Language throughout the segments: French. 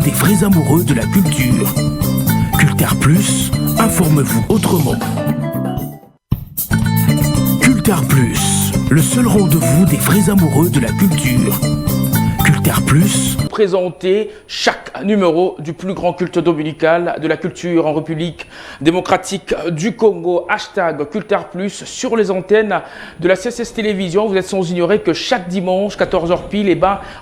Des vrais amoureux de la culture. Cultar Plus, informe-vous autrement. Cultar Plus, le seul rendez-vous des vrais amoureux de la culture. Cultar Plus. Présenter chaque numéro du plus grand culte dominical de la culture en République démocratique du Congo. Hashtag Cultar Plus sur les antennes de la CSS Télévision. Vous êtes sans ignorer que chaque dimanche, 14h pile,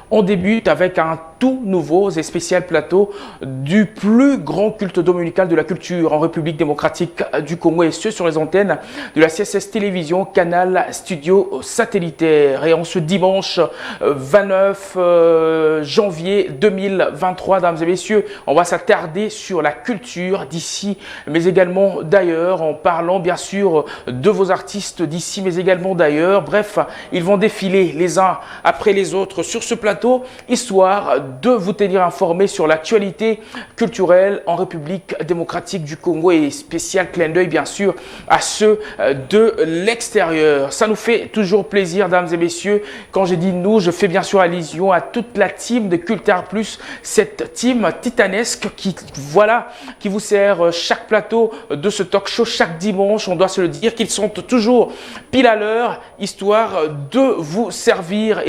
on débute avec un tout nouveau et spécial plateau du plus grand culte dominical de la culture en République démocratique du Congo, et ce sur les antennes de la CSS Télévision, canal studio satellitaire. Et en ce dimanche 29 janvier 2023, dames et messieurs, on va s'attarder sur la culture d'ici, mais également d'ailleurs, en parlant bien sûr de vos artistes d'ici, mais également d'ailleurs. Bref, ils vont défiler les uns après les autres sur ce plateau, histoire de vous tenir informé sur l'actualité culturelle en République démocratique du Congo, et spécial clin d'œil bien sûr à ceux de l'extérieur. Ça nous fait toujours plaisir, dames et messieurs. Quand j'ai dit nous, je fais bien sûr allusion à toute la team de Cultar Plus, cette team titanesque qui vous sert chaque plateau de ce talk show chaque dimanche. On doit se le dire qu'ils sont toujours pile à l'heure, histoire de vous servir,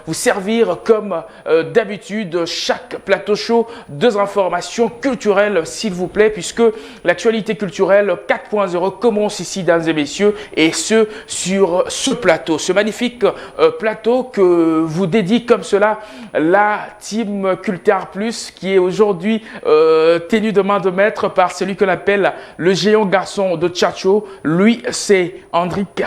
vous servir comme d'habitude chaque plateau show deux informations culturelles, s'il vous plaît, puisque l'actualité culturelle 4.0 commence ici, dames et messieurs, et ce sur ce plateau, ce magnifique plateau que vous dédie comme cela la team Cultar Plus, qui est aujourd'hui tenue de main de maître par celui qu'on appelle le géant garçon de Tchatcho. Lui, c'est Andric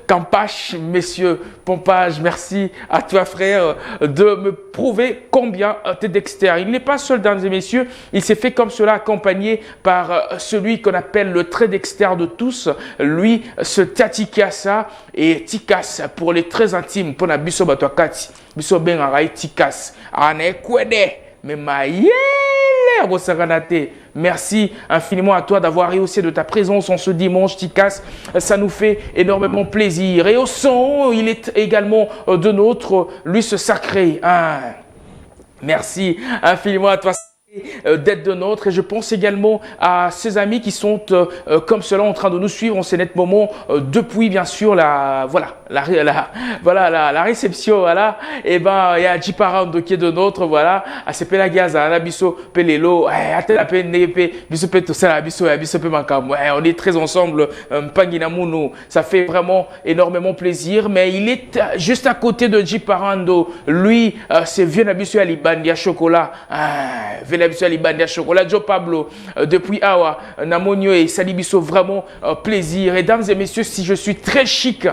Campache. Messieurs Pompage, merci à toi frère de me prouver combien tu es dexter. Il n'est pas seul, dames et messieurs, il s'est fait comme cela accompagné par celui qu'on appelle le très dexter de tous, lui ce Tatikasa, et Tikas pour les très intimes pour la biso batwakati biso benga Tikas ane kwede mais maïe. Merci infiniment à toi d'avoir rehaussé de ta présence en ce dimanche, Tikas. Ça nous fait énormément plaisir. Et au son, il est également de nôtre, lui ce sacré. Merci infiniment à toi d'être de nôtre, et je pense également à ces amis qui sont comme cela en train de nous suivre en ces nets moments depuis bien sûr la réception, voilà. Et il y a Jiparando qui est de nôtre, voilà, à ce Pelagaza, la biso pelelo, on est très ensemble, Panginamuno, ça fait vraiment énormément plaisir. Mais il est juste à côté de Jiparando, lui c'est vieux Nabiso Alibandia Chocolat, Chocolat, Joe Pablo, depuis Awa, Namonio et Salibiso, vraiment plaisir. Et dames et messieurs, si je suis très chic,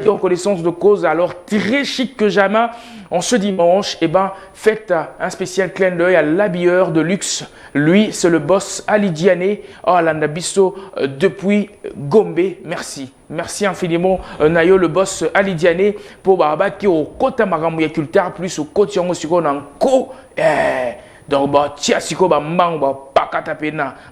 en connaissance de cause, alors très chic que jamais, en ce dimanche, faites un spécial clin d'œil à l'habilleur de luxe. Lui, c'est le boss Ali Diane, l'Anabiso depuis Gombe. Merci. Merci infiniment, Nayo, le boss Ali Diane, pour qui au côté Maramouya Cultar Plus, au côté Yango. Donc,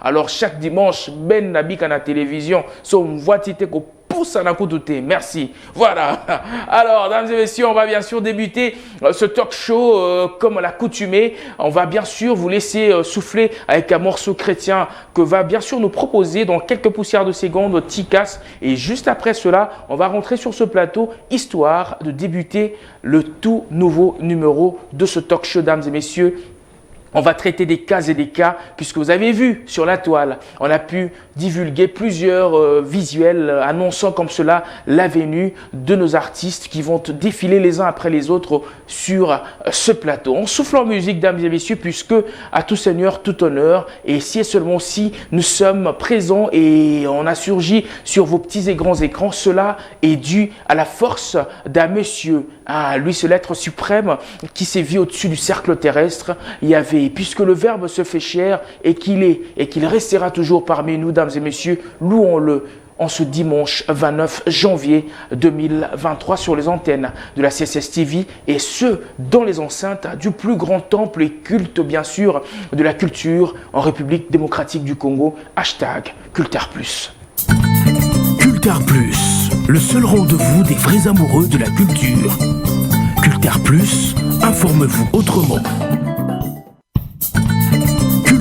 alors chaque dimanche, Ben Nabika na télévision, son voitité qu'on pousse à la coup. Merci. Voilà. Alors, dames et messieurs, on va bien sûr débuter ce talk show comme l'accoutumée. On va bien sûr vous laisser souffler avec un morceau chrétien que va bien sûr nous proposer dans quelques poussières de secondes Tikas. Et juste après cela, on va rentrer sur ce plateau, histoire de débuter le tout nouveau numéro de ce talk show, dames et messieurs. On va traiter des cas et des cas, puisque vous avez vu sur la toile, on a pu divulguer plusieurs visuels annonçant comme cela la venue de nos artistes qui vont défiler les uns après les autres sur ce plateau. On souffle en musique, dames et messieurs, puisque à tout seigneur, tout honneur, et si et seulement si nous sommes présents et on a surgi sur vos petits et grands écrans, cela est dû à la force d'un monsieur, lui c'est l'être suprême qui s'est vu au-dessus du cercle terrestre. Il y avait, puisque le Verbe se fait chair et qu'il est et qu'il restera toujours parmi nous, dames et messieurs, louons-le en ce dimanche 29 janvier 2023 sur les antennes de la CSS TV, et ce, dans les enceintes du plus grand temple et culte, bien sûr, de la culture en République démocratique du Congo. Hashtag Cultar Plus. Cultar Plus, le seul rendez-vous des vrais amoureux de la culture. Cultar Plus, informe-vous autrement.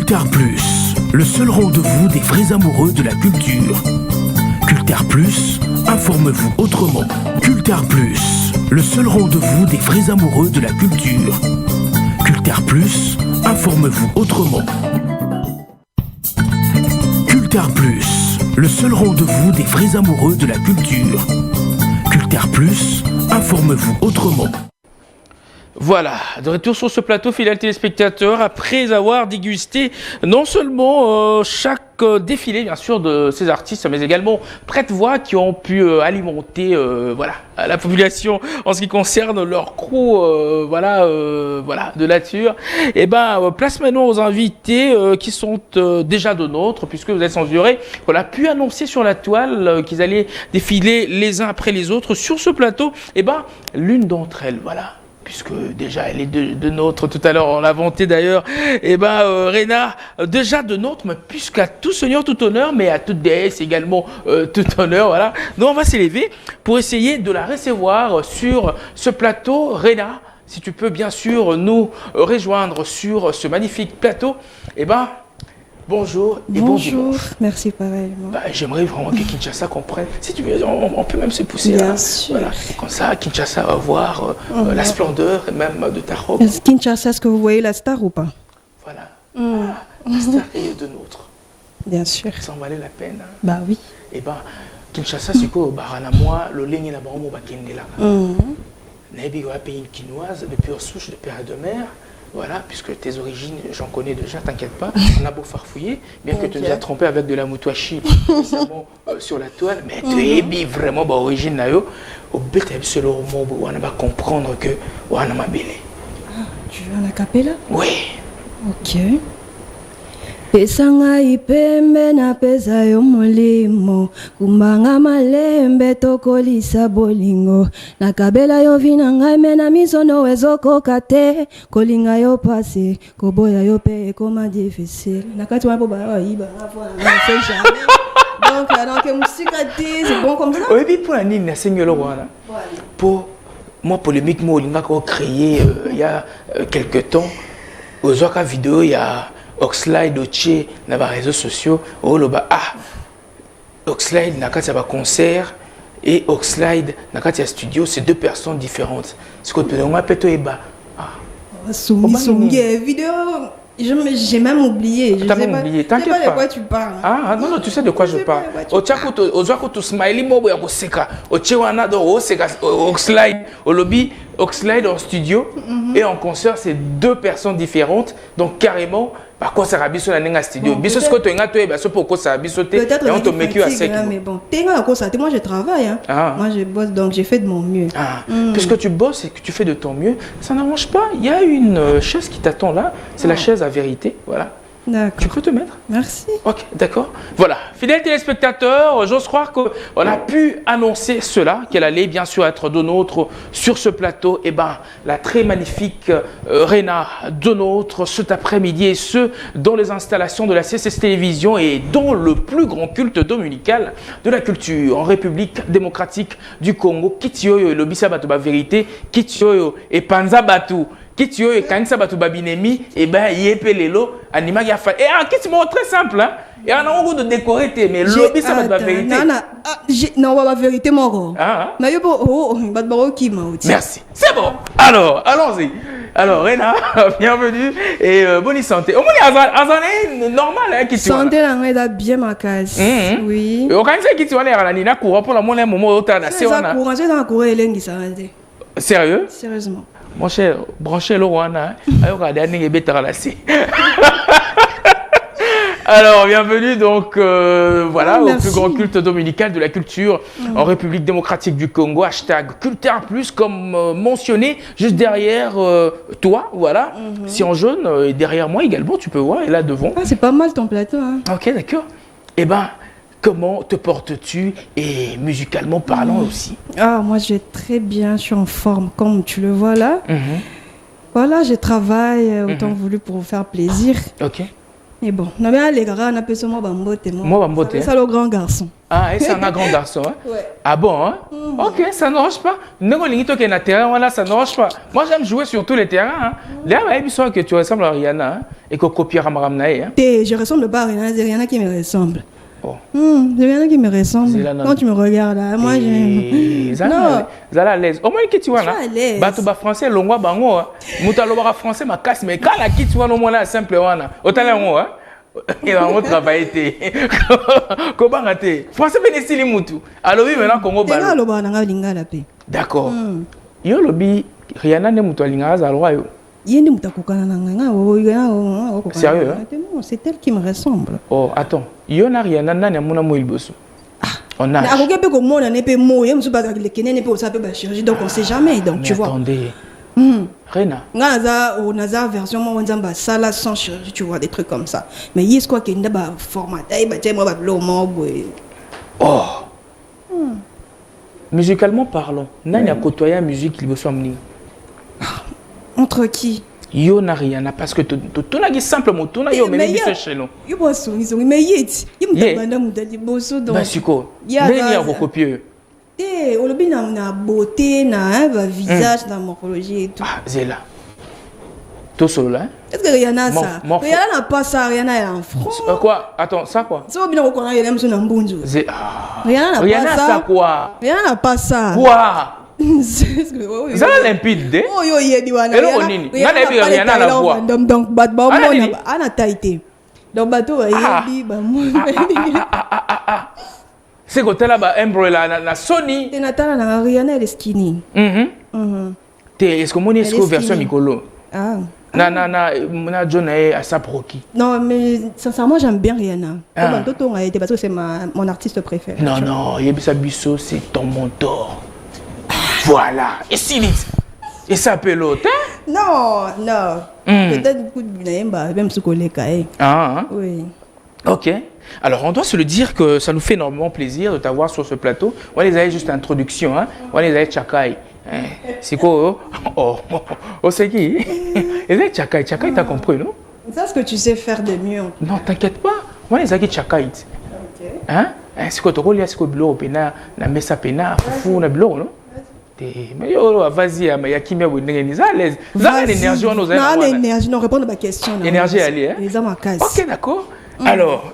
Culture Plus, le seul rendez-vous des vrais amoureux de la culture. Culture Plus, informe-vous autrement. Culture Plus, le seul rendez-vous des vrais amoureux de la culture. Culture Plus, informe-vous autrement. Culture Plus, le seul rendez-vous des vrais amoureux de la culture. Culture Plus, informe-vous autrement. Voilà, de retour sur ce plateau, fidèles téléspectateurs, après avoir dégusté non seulement chaque défilé, bien sûr, de ces artistes, mais également prête-voix qui ont pu alimenter la population en ce qui concerne leur crew de nature. Et place maintenant aux invités qui sont déjà de nôtres, puisque vous êtes censurés, qu'on a pu annoncer sur la toile qu'ils allaient défiler les uns après les autres sur ce plateau. L'une d'entre elles, voilà. Puisque déjà elle est de nôtre, tout à l'heure on l'a vanté d'ailleurs, Rena, déjà de nôtre, mais puisqu'à tout seigneur, tout honneur, mais à toute déesse également tout honneur, voilà. Donc on va s'élever pour essayer de la recevoir sur ce plateau. Rena, si tu peux bien sûr nous rejoindre sur ce magnifique plateau, bonjour et bon dimanche. Merci pareillement. J'aimerais vraiment que Kinshasa comprenne. Si tu veux, on peut même se pousser. Bien sûr. Voilà. Comme ça, Kinshasa va voir la splendeur même de ta robe. Kinshasa, est-ce que vous voyez la star ou pas? Voilà. La star est de nôtre. Bien sûr. Ça en valait la peine. Bah oui. Kinshasa, c'est quoi? Moi, le ligne là-bas, on va kender là. Nabi, pays quinoise, de pure souche, de père et de mère. Voilà, puisque tes origines, j'en connais déjà, t'inquiète pas. On a beau farfouiller, bien que tu nous as trompé avec de la moutouachi sur la toile, mais tu es vraiment d'origine là, au but selon moi, on va comprendre que on a ma belle. Tu veux un acapella? Oui. Ok. Pesanga ipembe na pesa yo molimo kumbanga malembe tokolisa bolingo nakabela yo vina ngai mena misono ezokoka te kolinga yo pase koboya yo pe ekoma difficile nakati wana po bayiba c'est jamais donc musique c'est bon comme ça. Oui, puis pour la nine na sengelo wana pour moi polémique mo linga ko créé il y a quelque temps aux autres vidéos il y a Oxlade Oche dans les réseaux sociaux, Oxlade n'a qu'à concert et Oxlade n'a qu'à studio, c'est deux personnes différentes. Ce que tu as peut-être vidéo, j'ai même oublié. T'as même oublié, t'inquiète pas. De quoi tu parles? Ah non, tu sais de quoi je parle. Au smiley mobo ya koseka. Ochewana do oseka Oxlade, au lobby Oxlade en studio et en concert, c'est deux personnes différentes. Donc carrément par quoi ça rabisso la nenga studio. Bisso ce que tu as toi basso pourquoi ça rabisso te et on te met à sec. Mais bon, moi je travaille Moi je bosse donc j'ai fait de mon mieux. Puisque tu bosses et que tu fais de ton mieux, ça n'arrange pas. Il y a une chaise qui t'attend là, c'est la chaise à vérité, voilà. D'accord. Tu peux te mettre? Merci. Ok, d'accord. Voilà, fidèles téléspectateurs, j'ose croire qu'on a pu annoncer cela, qu'elle allait bien sûr être de nôtre sur ce plateau. La très magnifique Rena de nôtre cet après-midi, et ce, dans les installations de la CSS Télévision et dans le plus grand culte dominical de la culture en République démocratique du Congo. Kitioyo et Lobisa Batuba Vérité, Kitioyo et Panza Batu. Kitio et Kansa Batu Babinemi, Yepelelo, Anima Yafa. Et un mot très simple, hein. Et on a un goût de décorer, mais lobby ça va de vérité. Non, la vérité, mon Merci. C'est bon. Alors, allons-y. Alors, Rena, bienvenue et bonne santé. Au moins, il normal, hein, qui santé, la bien ma case. Oui. Et au Kansa qui tu en es à la Nina courant pour la monnaie, moment où tu as la séance. C'est un courant, il Sérieux? Sérieusement. Mon cher, branchez le Rwanda. Alors, bienvenue donc au plus grand culte dominical de la culture en République démocratique du Congo. Hashtag Culture Plus, comme mentionné juste derrière toi, voilà. Si en jaune, et derrière moi également, tu peux voir, et là devant. Ah, c'est pas mal ton plateau. Hein. Ok, d'accord. Comment te portes-tu et musicalement parlant aussi? Ah, moi je vais très bien, je suis en forme comme tu le vois là. Voilà, je travaille autant voulu pour vous faire plaisir. Ok. Mais bon, on a les gars, on a peu moi bambote. Moi bambote. C'est ça le grand garçon. Ah, et c'est un grand garçon, hein? Ouais. Ah bon, hein? Ok, ça ne range pas. Terrain, ça ne range pas. Moi, j'aime jouer sur tous les terrains. Hein. Là, il y a que tu ressembles à Rihanna hein? Et que copier Ramaram Nae. Hein? Je ressemble pas à Rihanna, c'est Rihanna qui me ressemble. Oh. C'est Rihanna qui me ressemble. Quand tu me regardes, là, moi j'aime. Non. Zala à l'aise. Au moins, qui tu vois là? Je suis français, l'ongwa bango. Mouta l'obara français, ma casse. Mais quand la qui tu vois, non, moi, simple, wana. Autant là, hein? Et on travaille. Comment rater? Français, ben, c'est les moutous. Alors, oui, maintenant, Congo, d'accord. Yo, lobby, Rihanna, ne moutou, linga, zalwa, yo. Sérieux, hein? Non, c'est elle qui me ressemble. Oh, attends. Yo, na Rihanna, na mouna mouil bosso. On a. Donc on sait jamais. Donc, tu vois. Attendez. Rena. On a version moi on a ça sans chirurgie, tu vois des trucs comme ça. Mais il y a quoi qui est pas formaté, oh. Musicalement parlant, nani a côtoyé la musique qui veut soigner. Entre qui? Yo na Rihanna parce que tu n'as simplement tu n'as yo mais il chez nous. Yo bosso mais yet. Il me demande mutali bosso donc. Ben siko. Mais il y a vos copieux. On le na beauté, na visage, na morphologie et tout. Ah, Zéla. Tout seul là. Est-ce que Rihanna a ça? Rihanna n'a pas ça, Rihanna est en France. Quoi? Attends, ça quoi? C'est bien qu'on a Rihanna sur Nambunju. Rihanna n'a pas ça quoi? Rihanna n'a pas ça. Quoi? Ça limpide. Oh yo diwana. Rihanna la voix. Donc batba mona ana taité. Donc bateau yebi ba mona. C'est que tu as la Sony. Tu as Rihanna, elle est skinny. Est-ce que mon version Mikolo? Ah. Na John à sa proki. Non, mais sincèrement, j'aime bien Rihanna. Parce que c'est mon artiste préféré. Non, Yebisa Bisso, c'est ton mentor. Voilà. Et Silith. Et ça peut l'autre, hein? Non. Peut-être que même sous collègue. Oui. Ok. Alors, on doit se le dire que ça nous fait énormément plaisir de t'avoir sur ce plateau. On les a juste introduction, hein. On les a Chakai. C'est quoi? Oh, c'est qui? Et Chakai, t'as compris, non? C'est ce que tu sais faire de mieux. Non, t'inquiète pas. On les a Chakai. Hein? C'est quoi ton rôle? C'est quoi le blog? Na mesa pena, fou, na blog, non? Mais vas-y, il y a qui m'a dit à l'aise. Vous avez l'énergie, on nous a. Non, l'énergie, non, répondre à ma question. Énergie, allez, hein? Les hommes à casse. Ok, d'accord. Alors,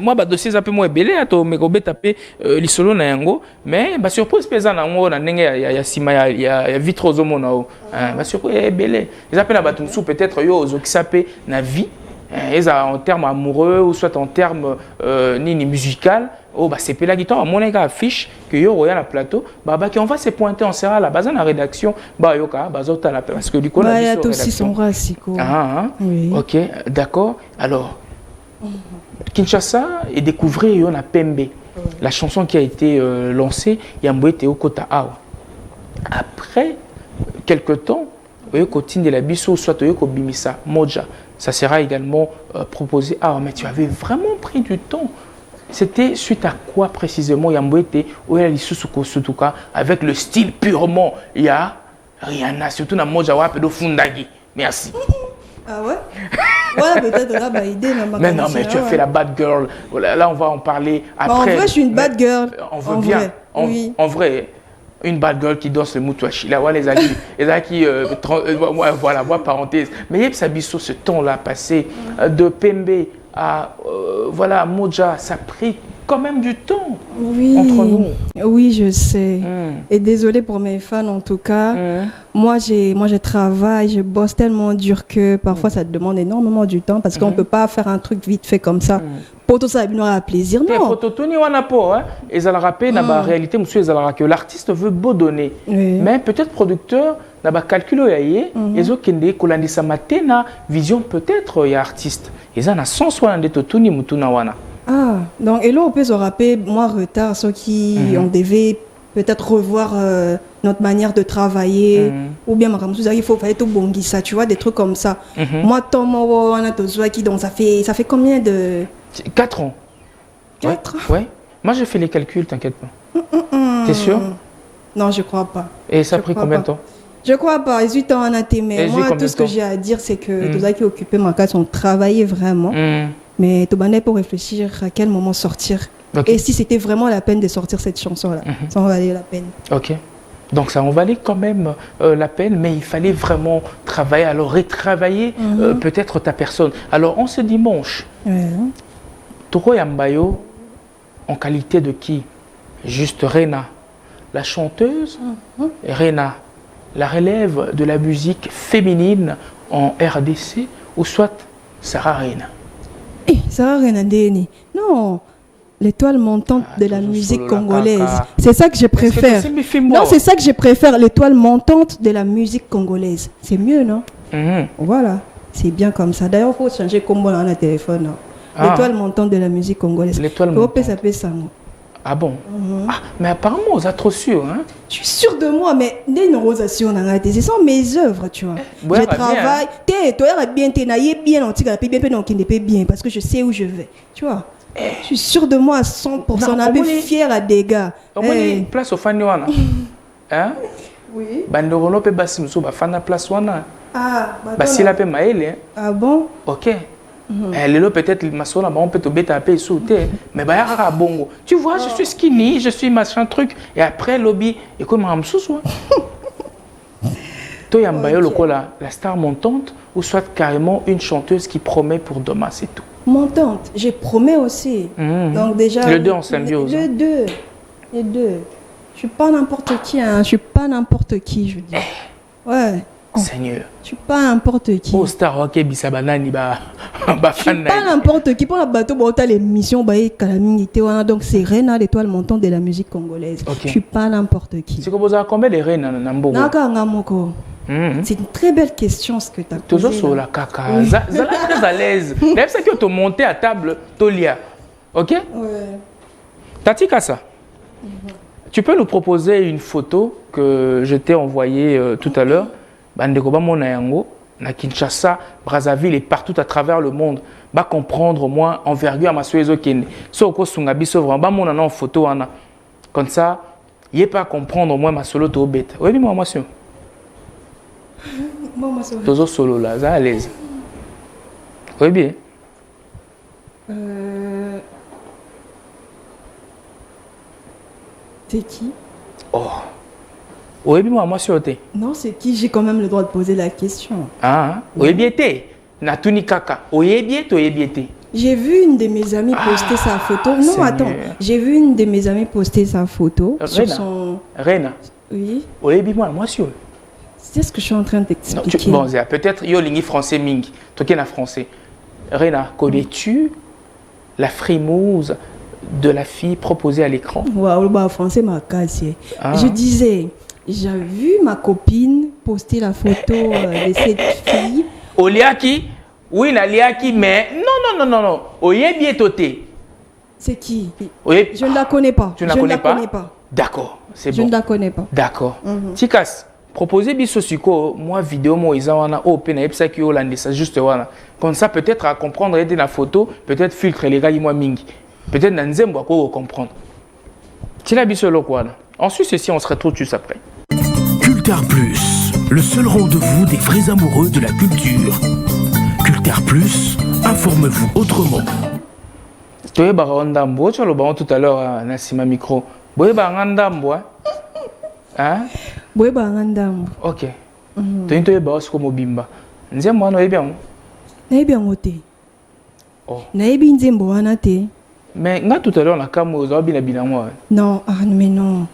moi, dossier un peu moins belé, mais je vais taper l'isolo na yango, mais surprise pesant na yango na ndenge ya sima ya vitre aux hommes surprise est belé. Ils appellent à sous peut-être yo qui s'appelle na vie, en termes amoureux ou soit en termes ni musical. Oh c'est pas la guitare, mon gars affiche que yo roya la plateau, qui on va se pointer en sera la base en rédaction, yoka bazota la parce que du coup il y a aussi son raciko. Oui. OK, d'accord. Alors Kinshasa et découvrir on a Pembe. La chanson qui a été lancée, Yamboé Théo Kota Awa. Après quelques temps, Kotine de la Bisso soit Bimisa Moja, ça sera également proposé. Ah mais tu avais vraiment pris du temps. C'était suite à quoi précisément Yamboete ou Sutuka avec le style purement il y a Rihanna surtout dans Moja wa pedo Fundagi. Merci. Ah ouais. Voilà peut-être là idée mais non mais tu as fait la bad girl. Là on va en parler après. En vrai je suis une bad girl. On veut bien. En vrai une bad girl qui danse le moutouachi. Là voilà les acquis voilà moi parenthèse. Mais Yep Sabisso ce temps-là passé de Pembe à voilà Moja, ça a pris quand même du temps entre nous. Oui, je sais. Et désolé pour mes fans en tout cas. Moi, je travaille, je bosse tellement dur que parfois ça demande énormément du temps parce qu'on peut pas faire un truc vite fait comme ça. Pour tout ça, il y aura plaisir. Non. Pour tout ni wana po hein. Et ça la rappelle la réalité monsieur ça que l'artiste veut beau donner. Mais peut-être producteur n'a pas calculé yaye les autres kende kolandisa matena vision peut-être ya artiste. Ils en a 160 de totuni mutuna wana. Ah, donc et là on peut se rappeler moi retard ceux qui on devait peut-être revoir notre manière de travailler ou bien il faut faire tout bon ça tu vois des trucs comme ça. Moi Tom on a tous qui donc ça fait combien de 4 ans. 4 ans. Ouais. Moi j'ai fait les calculs, t'inquiète pas. T'es sûr? Non, je crois pas. Et ça a pris combien de temps? Je crois pas, 18 ans en AT, mais Et moi, combien tout de ce que temps? j'ai à dire, c'est que tous ceux qui occupaient ma case ont travaillé vraiment. Mais tout le pour réfléchir à quel moment sortir. Ok. Et si c'était vraiment la peine de sortir cette chanson-là, ça en valait la peine. Ok. Donc ça en valait quand même la peine, mais il fallait vraiment travailler, alors retravailler peut-être ta personne. Alors en ce dimanche, Ouais. Toro Yambayo, en qualité de qui? Juste Rena, la chanteuse, Rena, la relève de la musique féminine en RDC, ou soit Sarah Rena. Eh, Sarah Renadeni. Non, l'étoile montante de la toujours musique solo la congolaise. caca. C'est ça que je préfère. c'est mes films, moi. Non, c'est ça que je préfère, l'étoile montante de la musique congolaise. C'est mieux, non? Mhm. Voilà, c'est bien comme ça. D'ailleurs, il faut changer comme dans le téléphone. Non? Ah. L'étoile montante de la musique congolaise. L'étoile Faut montante. ça peut ça, moi. Ah bon? Ah, mais apparemment, vous êtes trop sûr, hein? Je suis sûre de moi, mais des neurosations, ce sont mes œuvres, tu vois. Ouais, Je bah, travaille. Toi, bien, t'es naïe, bien, on tire, bien, parce que je sais où je vais, tu vois. Je suis sûre de moi à 100%. On a peu fier à des gars. Au moins, il y a une place au fan wana. Hein? Oui. Bandorono pe basi muso ba fana place wana. Ah, Basi la pe maele. Ah bon? OK. Lelo peut-être masona ba on peut te beta pe sauter, mais ba ya bongo. Tu vois, je suis skinny, je suis machin truc et après lobby et comme un msusu. Toi Yambayo lokola la star montante ou soit carrément une chanteuse qui promet pour demain, c'est tout. Montante, je promets aussi. Donc déjà. Le deux en symbiose. Les deux. Les deux. Je suis pas n'importe qui, hein. Je suis pas n'importe qui, je dis. Ouais. Seigneur. Je suis pas n'importe qui. Oh star OK bisabanani ba Je suis pas n'importe qui. Pour la bateau, bon, t'as l'émission, bah, donc c'est Rena, l'étoile montante de la musique congolaise. Ok. Je suis pas n'importe qui. C'est que vous avez combien de reines dans Mbogo? Naka ngamoko. C'est une très belle question ce que tu as posé. Toujours sur la caca. Zala très à l'aise. D'ailleurs, c'est que tu monté à table, Tolia. OK? Ouais. Tati Kassa, tu peux nous proposer une photo que je t'ai envoyée tout à l'heure. Bandeko ba mona yango na Kinshasa, Brazzaville et partout à travers le monde. Ba comprendre au moins envergure à ma soezo kende. So ko sunga biso vraiment ba mona en photo wana. Comme ça, yé pas comprendre au moins ma solo to bête. Oui, moi monsieur. Bon, moi, c'est Tozo solo là, ça à l'aise. Oui bien. C'est qui? Oh. Oui bien moi monsieur te. Non, c'est qui? J'ai quand même le droit de poser la question. Ah, oui bien te. Na tuni kaka. Oui bien to bien te. J'ai vu une de mes amies poster sa photo. Non, Seigneur. attends. J'ai vu une de mes amies poster sa photo sur Rena. son... Rena. Oui. Oui bien moi monsieur. C'est ce que je suis en train de Non, t'expliquer. bon, peut-être yo lingi français mingi. Toi qui es français. Rena, connais-tu la frimouse de la fille proposée à l'écran? Waouh, bah, français m'a cassé. Ah. Je disais, j'ai vu ma copine poster la photo de cette fille. Oliaki? Oui, na liaki, mais non. Oye bien toté. C'est qui? Oye. Je ne la connais pas. Tu ne la Je connais ne la pas? connais pas. D'accord, c'est Je bon. ne la connais pas. D'accord. Tikas, proposez biso siko, moi vidéo mo isa wana o pe na epsa ki olande ça juste wana. Comme ça peut-être à comprendre était la photo, peut-être filtre les gars moi mingi. Peut-être na nzembo ko comprendre. Tila biso lokwana. Ensuite ceci on se retrouve juste après. Cultar Plus, le seul rendez-vous des vrais amoureux de la culture. Cultar Plus, informe-vous autrement. Toye ba ndambo, tu lo ba tout à l'heure na sima micro. Boye ba ndambo hein? Boye ba ngandam. OK. Toye ba siko mobimba. Nzembo wana ebia. Nayebi yango te. Oh. Nayebi nzembo wana te. Mais nga tout à l'heure na kamo ozo bina bina moi. Non, ah mais non.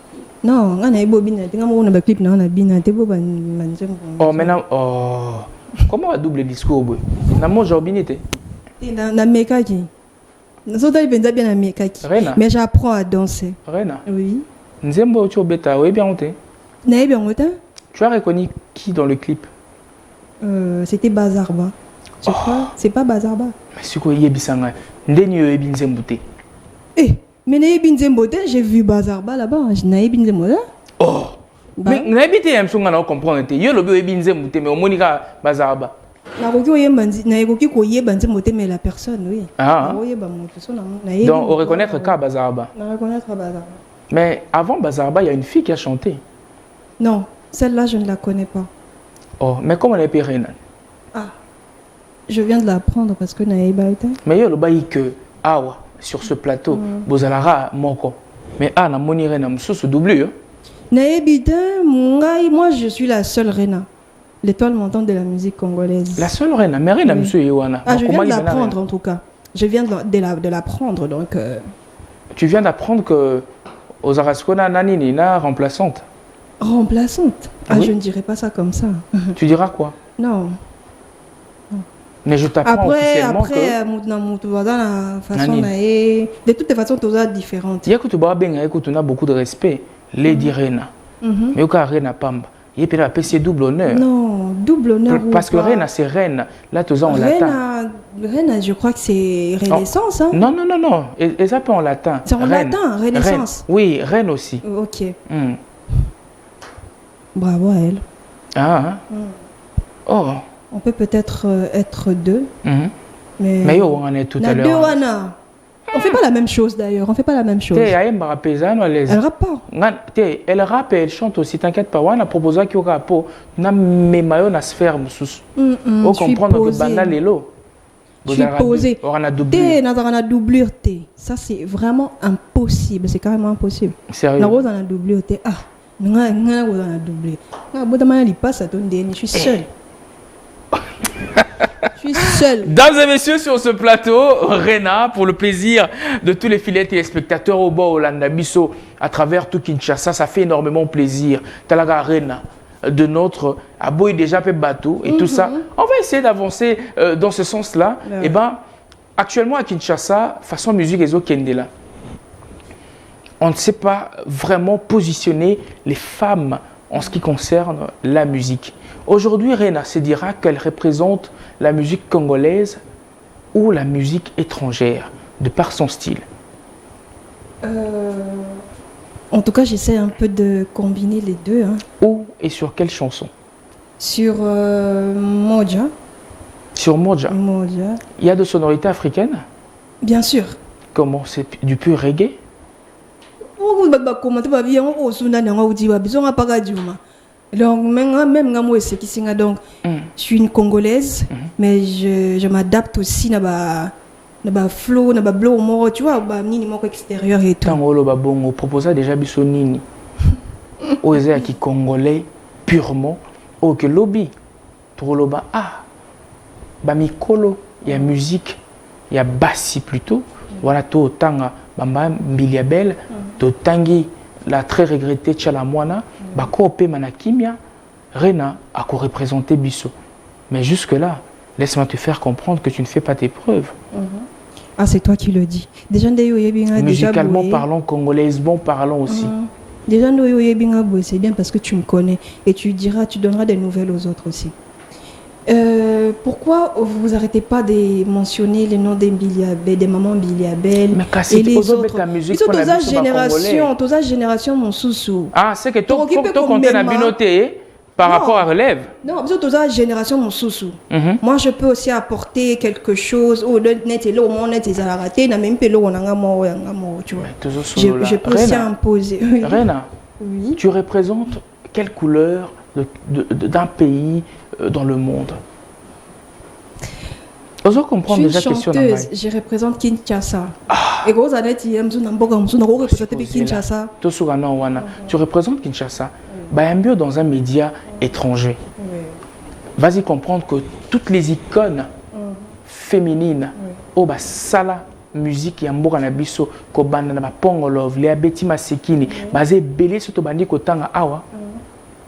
Non, nga nayebi obina te. Nga mo na ba clip na bina te bo ba nzembo. Oh maintenant oh. Comment un double discours boy? Na mo jobinité. Na mekaki. Nazotali penza bien na mekaki. Rena. Mais j'apprends à danser. Rena. Oui. Nzembo tu obeta, oui bien monté. Nayebi yango te. Tu as reconnu qui dans le clip? C'était Bazarba. Je crois. C'est pas Bazarba. Mais c'est quoi yebisanga? Ndeni yo yebi nzembo te. Eh, mais nayebi nzembo te, j'ai vu Bazarba là-bas. Nayebi nzembo te. Oh. Bah. Mais nayebi te yamsunga na comprendre te. Yo lobi yebi nzembo te mais omonika bazarba. Nayebi koyeba nzembo te mais la personne oui. Ah. Nayebi moto so na nayebi. Donc on reconnaître ka bazarba. Na reconnaître Bazarba. Mais avant bazarba, il y a une fille qui a chanté. Non, Celle-là, je ne la connais pas. Oh, mais comment on appelle Rena? Ah, je viens de l'apprendre parce que Naïba était. Mais il y a le bail que, awa, sur ce plateau, Bozalara, moko. Mais ah, na moni Rena, msous doublé. Naïbita, moi je suis la seule Rena. L'étoile montante de la musique congolaise. La seule Rena, mais Rena, monsieur Yowana. Ah, je viens de l'apprendre en tout cas. Je viens de l'apprendre donc. Tu viens d'apprendre que aux Araskona Nani Nina remplaçante. Remplaçante? Ah, oui? Je ne dirais pas ça comme ça. Tu diras quoi? Non. Mais je t'apprends officiellement que... De toutes les façons, tu as différentes. Il y a que tu as beaucoup de respect. Lady Rena. Mais au cas Rena Pamba. Il y a un double honneur. Non, double honneur. Parce que Rena, c'est reine. Là, tu as en latin. Rena, je crois que c'est Renaissance. Hein? Non. Et ça peut en latin. C'est en latin, Renaissance. Reine. Oui, reine aussi. Ok. Bravo à elle. Ah. Oh. On peut peut-être être deux. Mais on est tout à l'heure. On fait pas la même chose d'ailleurs. On fait pas la même chose. Elle rappe pas. Elle rappe et elle chante aussi. T'inquiète pas. On a proposé qu'il y aura pour na memayo na sphère musus. Au comprendre que banda lelo. Je suis posé. On a doublé. On a doublure. Ça c'est vraiment impossible. C'est carrément impossible. Sérieux. On a doublure. Ah. On a doublé. Je suis seule. Je suis seule. Dames et messieurs, sur ce plateau, Rena, pour le plaisir de tous les filets téléspectateurs au bord Hollanda Bisso, à travers tout Kinshasa, ça fait énormément plaisir. Talaga Rena, de notre Aboy déjà fait bateau et tout ça. On va essayer d'avancer dans ce sens-là. Et ben, actuellement à Kinshasa, façon musique et Kendela, on ne sait pas vraiment positionner les femmes en ce qui concerne la musique. Aujourd'hui, Rena se dira qu'elle représente la musique congolaise ou la musique étrangère, de par son style. En tout cas, j'essaie un peu de combiner les deux. Hein. Où et sur quelle chanson? Sur Modja. Sur Modja. Modja. Il y a de sonorités africaines? Bien sûr. Comment? C'est du pur reggae? Donc, même moi, c'est qui donc, je suis une Congolaise, mais je m'adapte aussi à la flow, à la blow, tu vois, à nini moko extérieur et tout. Quand on propose déjà biso nini, aux qui congolais purement, au que lobby, tout loba ba mikolo, il y a musique, il y a bassi plutôt, voilà tout tanga, bamba mbiliabel, to tangi. La très regrettée Tchalamwana, Bako Manakimia, Rena a co-représenté Bisso. Mais jusque-là, laisse-moi te faire comprendre que tu ne fais pas tes preuves. Ah, c'est toi qui le dis. Déjà, musicalement parlant, congolaisement parlant aussi. Déjà, c'est bien parce que tu me connais et tu donneras des nouvelles aux autres aussi. Pourquoi vous arrêtez pas de mentionner les noms des mamans Biliabel et les autres? Ils sont tous à génération mon sous-sous. Ah, c'est que toi comptes la communauté par rapport à relève. Non, ils sont tous à génération mon sous-sous. Moi, je peux aussi apporter quelque chose. Oh, net et l'eau, mon net est à rater. N'a même pas l'eau, on a mort, tu vois. Je peux aussi imposer. Rena, tu représentes quelle couleur d'un pays dans le monde? Je suis une chanteuse, je représente Kinshasa. Et gros annetti, Kinshasa. Tu représentes Kinshasa. Bayambio dans un média étranger. Vas-y comprendre que toutes les icônes féminines, au sala musique ya mboka na biso ko banda na Pongo Love, les Betty Masekini, basé belé surtout bandi ko tanga awa.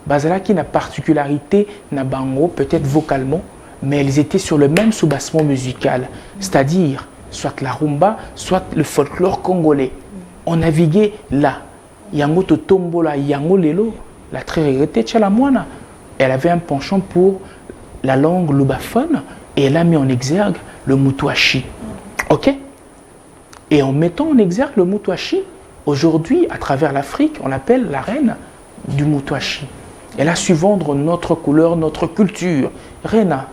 Bazala qui na particularité na bango peut-être vocalement, mais elles étaient sur le même soubassement musical, c'est-à-dire soit la rumba, soit le folklore congolais. On naviguait là. Yango to tombola, yango lelo, la très regrettée Tchalamwana. Elle avait un penchant pour la langue lubaphone et elle a mis en exergue le mutuashi. Ok? Et en mettant en exergue le mutuashi, aujourd'hui, à travers l'Afrique, on l'appelle la reine du mutuashi. Elle a su vendre notre couleur, notre culture. Rena,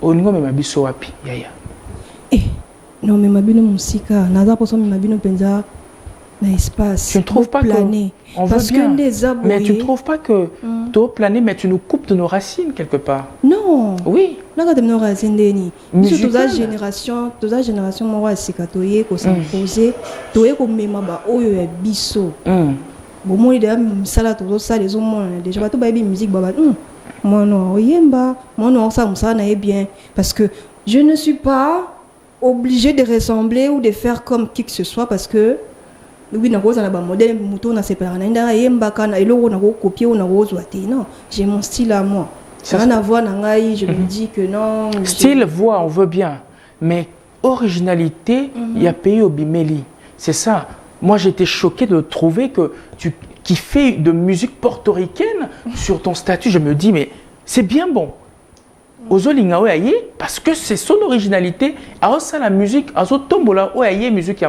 oningo me mabiso wapi, yaya. Non, mais mabino musika, naza poso me mabino penza espace. Tu ne trouves pas planer. On veut bien, mais tu ne trouves pas que tu dois planer, mais tu nous coupes de nos racines quelque part. Non. Oui. Là, quand nos racines déni. Musical. Toute la génération, moi, c'est quand tu es qu'on s'imposer, tu es qu'on met ma ba, oh, il y a bisso. Bon, moi, il y a ça là, tout ça, les hommes, déjà, pas tout baby musique, baba. Moi, non, yemba, moi, non, ça n'est bien, parce que je ne suis pas obligée de ressembler ou de faire comme qui que ce soit, parce que oui, na cause na ba modèle muto na separa na ndara yemba kana eloko na copier ou na ozwa te. Non, j'ai mon style à moi. Ça n'a voix na ngai, je me dis que non. Style, voix, on veut bien, mais originalité, il y a pays au Bimeli. C'est ça. Moi, j'étais choqué de trouver que qui fais de musique portoricaine sur ton statut. Je me dis, mais c'est bien bon. Parce que c'est son originalité. Alors ça, la musique, musique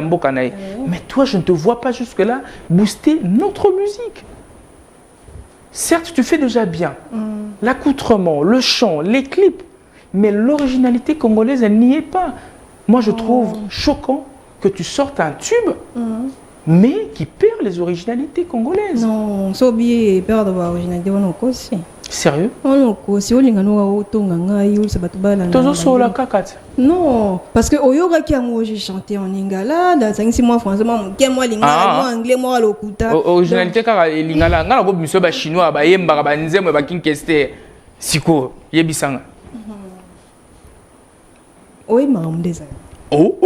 mais toi, je ne te vois pas jusque-là booster notre musique. Certes, tu fais déjà bien l'accoutrement, le chant, les clips, mais l'originalité congolaise, elle n'y est pas. Moi, je trouve choquant que tu sortes un tube, mais qui perd les originalités congolaises. Non, c'est oublié, perdre l'originalité, on a aussi. Sérieux? Non, parce que Oyoga qui a moi j'ai chanté en lingala, dans 5-6 mois français, moi lingala, moi anglais, moi lokuta. Originalité car lingala, ngala go biso ba chinois ba yemba ba nzemwe ba kinkeste siko yebisanga. Oui, maman des amis. Oh,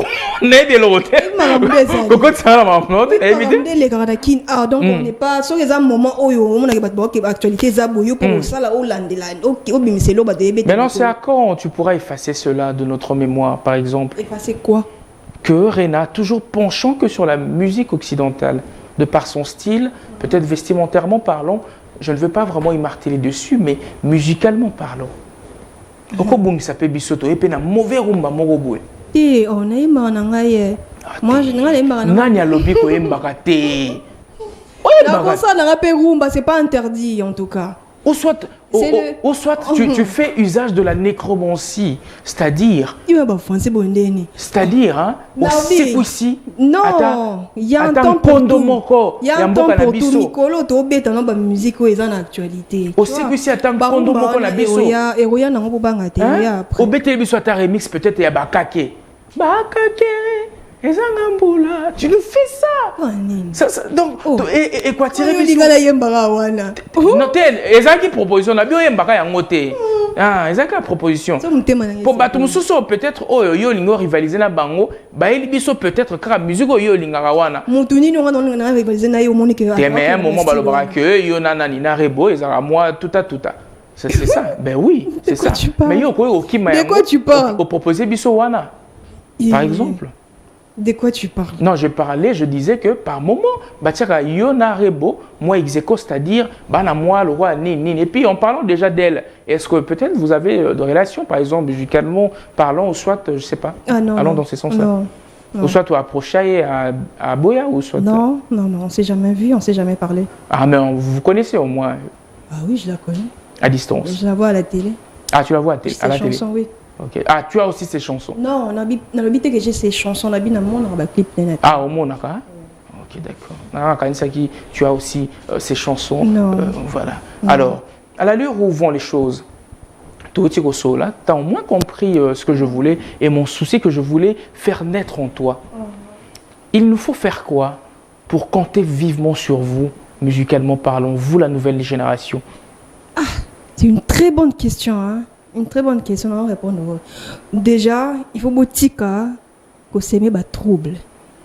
n'est de l'autre. Pourquoi ça la maman? Donc on n'est pas sur les moments où on a pas actualité zaboyo pour ça là au landela. OK, obimiselo ba débé. Maintenant c'est à quand tu pourras effacer cela de notre mémoire par exemple? Effacer quoi? Que Rena toujours penchant que sur la musique occidentale de par son style, peut-être vestimentairement parlant, je ne veux pas vraiment y marteler dessus mais musicalement parlant. Pourquoi boum ça peut bisoto et pena mauvais rumba moroboé. Et on a eu moi je n'ai pas nani a lobby ko embaka te. La ça n'a pas rumba, c'est pas interdit en tout cas. Ou soit tu fais usage de la nécromancie, c'est-à-dire hein, aussi non, il y a un temps pour tout. Il y a un temps pour tout. Nicolo to beta no ba musique où est en actualité. Aussi aussi attend pondo moko na biso. Et roya na ngo banga te ya après. Au beta biso ta remix peut-être ya bakake. Bakake. Tu nous fais ça, donc et quoi tirer non tel ezaki proposition na bio yembaka yango te ezaki proposition pour bato mususu peut-être yo lingo rivaliser na bango ba eli biso peut-être kaka musique yo lingaka wana mutu nini nga rivaliser na yo moni que mais un moment balobaka que yo nana ni na rebo ezaka moi tout c'est ça. Ben oui, c'est ça. Mais yo ko okima de quoi tu parles? Au proposer biso wana par exemple. De quoi tu parles? Non, je disais que par moment, Batiaka Yona Rebo, moi exéco, c'est-à-dire, Bana moi, le roi, Nini. Et puis en parlant déjà d'elle, est-ce que peut-être vous avez de relations, par exemple, musicalement parlant, ou soit, je ne sais pas, allons dans ces sens-là. Non. Ou soit tu approché à Boya, ou soit. Non, on ne s'est jamais vu, on ne s'est jamais parlé. Ah, mais vous connaissez au moins? Ah oui, je la connais. À distance? Je la vois à la télé. Ah, tu la vois à la télé? Oui. Okay. Ah, tu as aussi ces chansons? Non, on habite que j'ai ces chansons, on habite dans mon clip. Ah, au monde, d'accord. Ok, d'accord. Tu as aussi ces chansons. Non. Voilà. Non. Alors, à l'allure où vont les choses, tu as au moins compris ce que je voulais et mon souci que je voulais faire naître en toi. Il nous faut faire quoi pour compter vivement sur vous, musicalement parlant, vous, la nouvelle génération? Ah, c'est une très bonne question, hein. Une très bonne question, on va répondre. Déjà, il faut que s'aimer des troubles.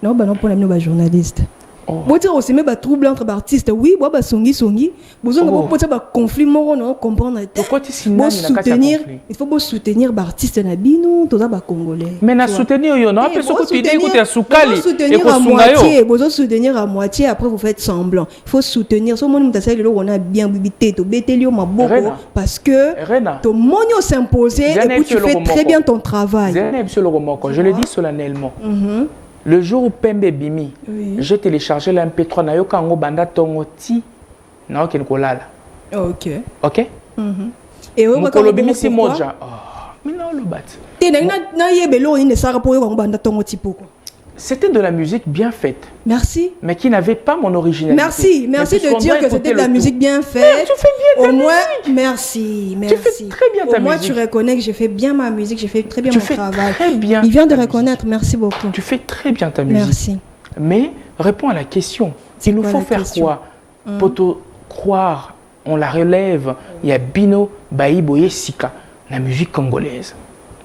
Non, pour les journalistes. Vous dire aussi des troubles entre artistes. Oui, bah songi. Vous avez un conflit, on comprendre. Pourquoi tu soutenir? Il faut soutenir les artistes nabino, tous les Congolais. Mais na soutenir yo, non, après ce que tu dis, écoute, soukali. Vous soutenir à moitié, après vous faites semblant. Il faut soutenir. Ce monde on a bien bibité, to bételio ma boko parce que ton monio s'imposer et puis tu fais très bien ton travail. Je le dis solennellement. Le jour où Pembe Bimi, j'ai téléchargé l'MP3 na yokango banda tongoti na oken kolala. OK. OK? Et on va Bimi si moja. Oh, mais non le bat. Te na yebelo ine sara po yokango banda tongoti poko. c'était de la musique bien faite, Merci. mais qui n'avait pas mon originalité. Merci de dire que c'était de la musique bien faite. Tu fais bien ta Au moins, musique. merci. Tu fais très bien ta Au moins, musique. tu reconnais que j'ai fait bien ma musique, j'ai fait très bien Tu mon fais travail. très bien Il vient de ta reconnaître, merci beaucoup. Tu fais très bien ta musique. Merci. Mais réponds à la question. C'est Il nous quoi faut la faire question? quoi pour te croire, on la relève. Il y a Bino, Baïboye, Sika, la musique congolaise.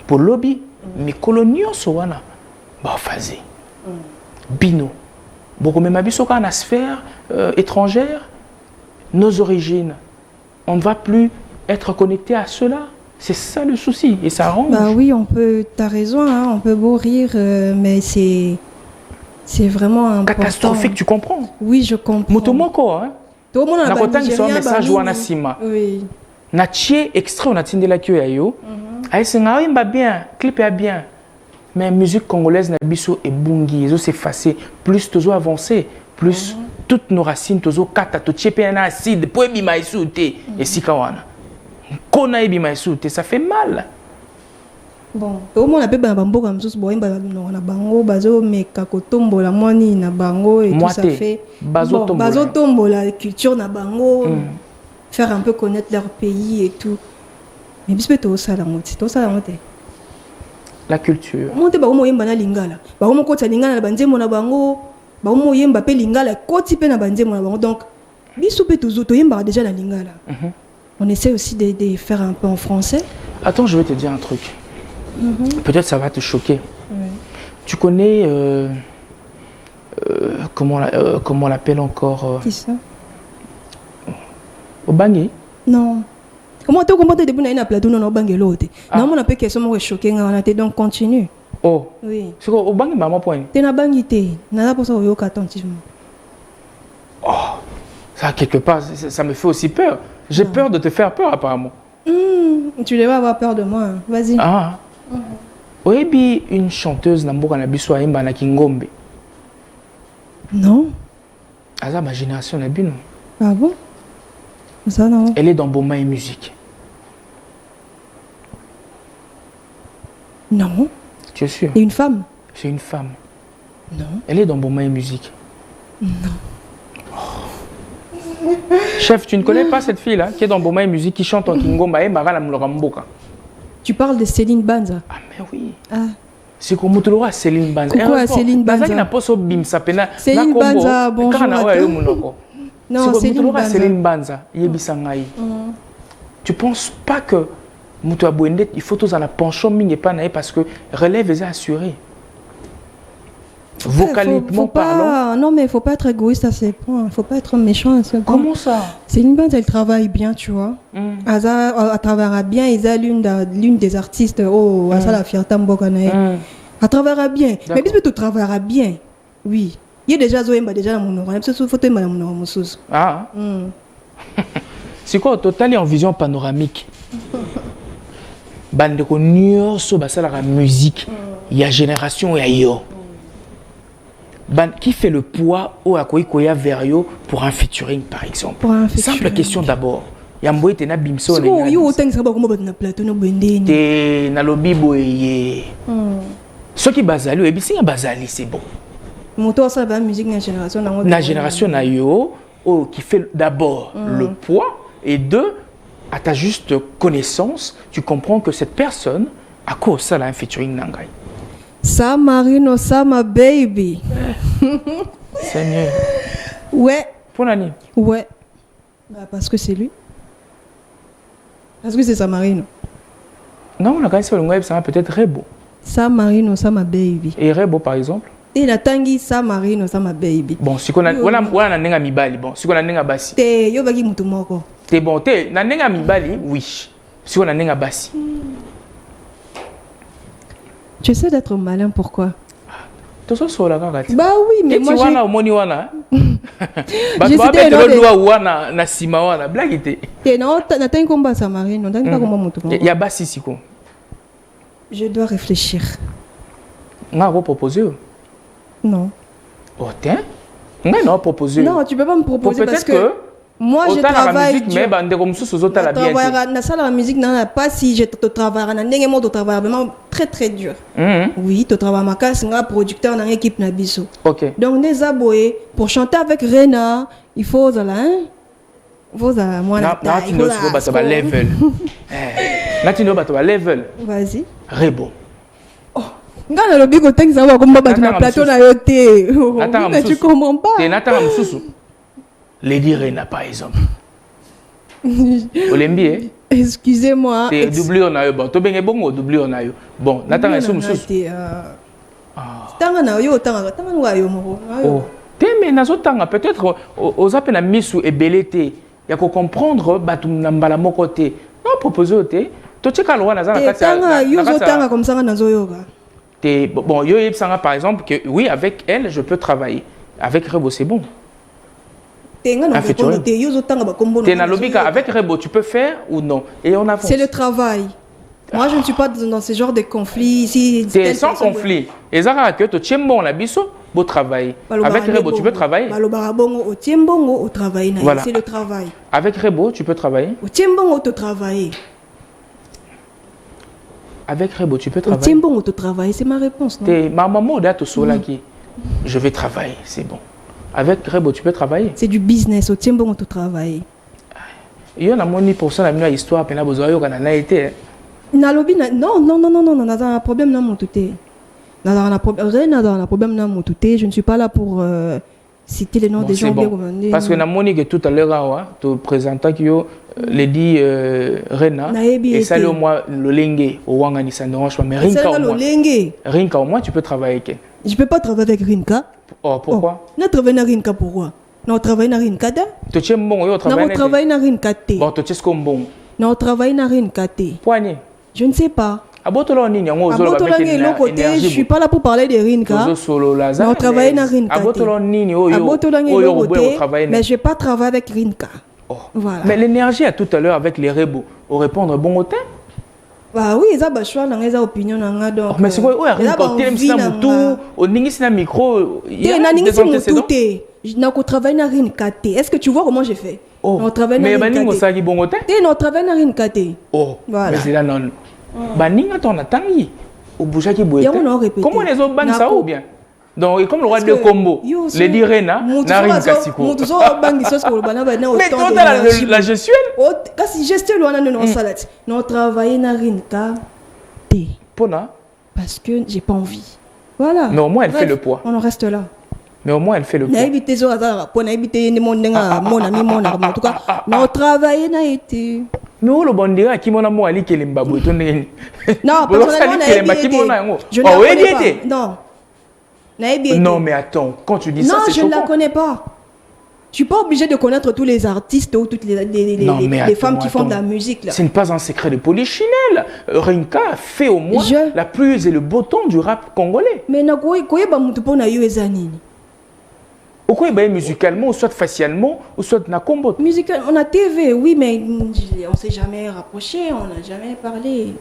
Pour lobby, mais coloniaux soana, bah faisait. Bino. Beaucoup même abisso dans la sphère étrangère, nos origines. On ne va plus être connecté à cela. C'est ça le souci et ça arrange. Bah oui, on peut, t'as raison, hein, on peut beau rire, mais c'est vraiment important. Catastrophique, tu comprends? Oui, je comprends. Motomoko, hein? Tout le monde a Na un kotangisa message wana sima. Oui. Na tie extrait on atindela kyo ya yo. Aïsenga oyemba bien, clip ya bien. Mais musique congolaise na biso ebungi, ezo s'effacer, plus tozo avancer, plus toutes nos racines tozo kata to tie pe na acide po ebima isute esika wana. Kona ebima isute, ça fait mal. Bon, au moins on appelle bambo comme ça, bon, na bango bazo meka kotombola mwani na bango et tout ça fait. Bazo tombola la culture na bango, faire un peu connaître leur pays et tout. Mais bispe to ça la moitié, to ça la moitié. La culture. Monte ba mo yemba na lingala. Ba mo kota lingala na banzemo na bango, ba mo yemba pe lingala koti pe na banzemo na bango. Donc biso pe to yemba déjà la lingala. On essaie aussi de faire un peu en français. Attends, je vais te dire un truc. Peut-être ça va te choquer. Tu connais comment on l'appelle encore Qui ça? Obangi? Non. Comment tu comprends depuis na plateau non Obangi l'autre. Non, on a pas question moi choqué on te donc continue. Oh. Oui. C'est quoi Obangi maman point? Tu na bangi te. Na la pour ça yo attentivement. Oh. Ça quelque part ça me fait aussi peur. J'ai peur de te faire peur apparemment. Tu devrais avoir peur de moi. Vas-y. Ah. Oyebi une chanteuse na mboka na biso ayemba na Kingombe. Non. Aza ma génération na bino. Ah bon? Ça non. Elle est dans Boma et musique. Non. Tu es sûr? Et une femme? C'est une femme. Non. Elle est dans Boma et musique. Non. Chef, tu ne connais pas cette fille-là qui est dans Boma et musique, qui chante en Kingomba et Mara Mboka? Tu parles de Céline Banza? Ah mais oui. Ah. C'est comme Moutoloa Céline Banza. Pourquoi Céline Banza? Céline Banza, bonjour. Non, Céline Banza. Céline Banza. Tu penses pas que Moutoua Bouendet, il faut tous à la penchant mine pas parce que relève est assuré. Vocaliquement parlant. Non, mais il ne faut pas être égoïste à ces points. Il ne faut pas être méchant à ce point. Comment ça? Céline Banza, elle travaille bien, tu vois. Elle travaillera bien. Elle est l'une des artistes. Oh, elle a la fierté mbokanae. Elle travaillera bien. Mais bis tu travailleras bien. Oui. Il y a déjà Zoemba déjà dans mon nom. Il faut que tu aies mon sauce. Ah. C'est quoi au total en vision panoramique? Bande ko nyonso basala la musique. Il y a génération et yo. Qui fait le poids au Akoikoya Verio pour un featuring par exemple? Pour un featuring. Simple question d'abord. Yamboy tena bimso na yo otang sa ba ko na plateau no bendeni. Te na lobi boye. Ceux qui bazali et bisi bazali c'est bon. Moto ça ba musique na génération na na génération na yo qui fait d'abord le poids et deux à ta juste connaissance, tu comprends que cette personne à cause ça là un featuring nangai. Ça Marino, ça ma baby. Seigneur. Ouais. Pour Nani? Ouais. Bah parce que c'est lui. Parce que c'est Samarino. Non, on a gagné sur le web, ça va peut-être Rebo. Samarino, ça ma baby. Et Rebo par exemple? Et la tangi Samarino, ça ma baby. Bon, si on a on a nenga mibali, bon, si on a nenga basi. Te yo bagi mutu moko. Te bon, te na nenga mibali, oui. Si on a nenga basi. Tu essaies d'être malin, pourquoi? Bah oui, mais moi j'ai... Je dois réfléchir. Non. Non, tu peux pas me proposer parce que moi je travaille dur. La musique, pas si je te travaille, très très dur. Mhm. Oui, tu travailles ma casse, un producteur dans l'équipe Nabiso. Ok. Donc, les aboyés, pour chanter avec Rena, il faut moi Na tu n'as pas level. Na tu n'as pas level. Vas-y. Rebo. Nga na lobi ko tengisa ba komba ba na plateau na yo te. Mais tu comprends pas. T'es Nathan Msusu. Lady Rena par exemple. Olembi Excusez-moi. T'es doublé on a eu bon. To benge bongo doublé on a eu. Bon, Nathan Msusu. Tanga na yo tanga na yo mo. Oh. Te mais nazo tanga peut-être aux appels à misu et belete. Ya ko comprendre batu na mbala moko te. Non proposer te. To cheka lo wana za na kati. Tanga yo zo tanga comme ça na zo yoga. Bon, yo Sanga par exemple que oui avec elle je peux travailler. Avec Rebo c'est bon. T'es na lobika avec Rebo tu peux faire ou non et on avance. C'est le travail. Moi je ne suis pas dans ce genre de conflit ici. C'est sans conflit. Et ça que tu tiens bon la biso beau travail. Avec Rebo tu peux travailler. Voilà. C'est le travail. Avec Rebo tu peux travailler. Au tiembongo tu travailles. Avec Rebo, tu peux travailler. Au tiembongo, tu travailles, c'est ma réponse. Ma maman date au sola qui. Je vais travailler, c'est bon. Avec Rebo, tu peux travailler. C'est du business, au tiembongo, tu travailles. Il y a une personne qui a une histoire, puis il y a une été. Non, un problème dans mon touté. Un problème dans mon touté. Je ne suis pas là pour citer les noms des gens. Bon. Parce que Monique tout à l'heure, tu présentais que Lady Rena et ça au moins le lengue au Wangani ça ne dérange pas mais Rinka au moins tu peux travailler avec elle. Je peux pas travailler avec Rinka. Oh pourquoi? Non travailler avec Rinka pourquoi? Non travailler avec Rinka da? Tu tiens bon yo travailler. Non travailler avec Rinka te. Bon tu tiens comme bon. Non travailler avec Rinka te. Poignet. Je ne sais pas. Abotolo nini yango zo ba mettre énergie. Je suis pas là pour parler de Rinka. Non travailler avec Rinka. Abotolo nini oyo travailler. Mais je vais pas travailler avec Rinka. Oh. Voilà. Mais l'énergie à tout à l'heure avec les Rebo, au répondre bon au temps. Bah oui, ça va choisir dans les opinions donc. Mais c'est quoi? Ouais, rien qu'au télé, c'est un moutou, au ningi c'est un micro. Il y a des antécédents. Je n'ai pas travaillé dans une kate. Est-ce que tu vois comment j'ai fait? Oh. Mais baningo ça qui bon au temps. Non travaille dans une kate. Oh. Voilà. Mais c'est là non. Baninga ton attendri. Au boucha qui boit. Comment les autres banques ça ou bien? Donc, comme le roi de combo, les Direna, Narin Kassiko. Mais toi, la gestuelle? Kasi gestuelle, on a non salade. Non, travailler Narin K. Pona? Parce que j'ai pas envie. Voilà. Mais au moins, elle fait le poids. On en reste là. Mais au moins, elle fait le poids. En tout cas, non, travailler n'a été. Mais où le bon dira qui m'en a moi ali kelimba boito neni? Non, personnellement, je ne connais pas. Non. Non, mais attends, quand tu dis ça, c'est choquant. Non, je ne la connais pas. Je ne suis pas obligée de connaître tous les artistes ou toutes les femmes qui font de la musique. Ce n'est pas un secret de polichinelle. Rinka fait au moins la pluie et le beau temps du rap congolais. Mais ou quoi musicalement, ou soit facialement, ou soit na combo. Musical, on a TV, oui, mais on ne s'est jamais rapproché, on n'a jamais parlé.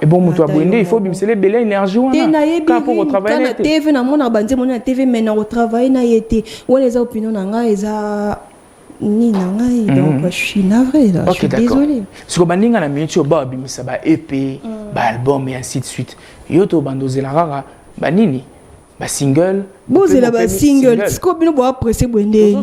Et bon, il faut que c'est belle énergie. Pour travailler na TV, na mon abandé mon TV, mais na travail na été. Ou les opinions na nga eza ni na nga donc je suis navré là. Je suis désolé. Ce que baninga na minute ba bimisa ba EP, ba album et ainsi de suite. Yo to bandoze la rara ba nini ba single. Bozela ba single. Ce que bino bo apprécier bwende.